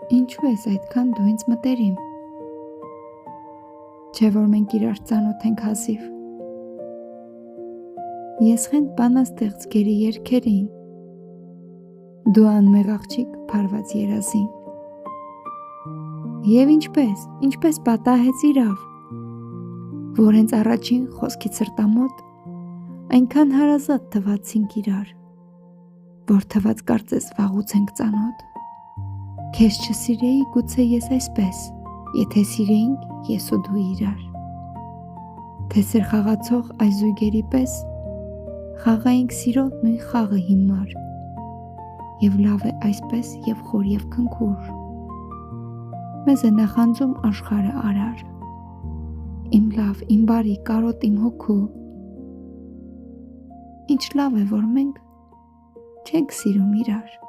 Ինչու ես այդքան դու ինձ մտերիմ։ Չէ որ մենք իրար ծանոթ ենք հազիվ։ Ես խենթ բանաստեղծ գերի երգերին, դու անմեղ աղջիկ փարված երազին։ Եվ ինչպես պատահեց իրավ, որ հենց առաջին խոսքից սրտամոտ այնքան հարազատ թվացինք իրար, որ թված կարծես վաղուց ենք ծանոթ։ Քեզ չսիրեի գուցե ես այսպես, եթե սիրեինք ես ու դու իրար։ Թե սեր խաղացող այս զույգերի պես խաղայինք սիրո նույն խաղը հիմար, և լավ է այսպես և խոր և քնքուր։ Մեզ է նախանձում աշխարհը արար, իմ լավ, իմ բարի, կարոտ իմ հոգու։ Ինչ լավ է, որ մենք չենք սիրում իրար։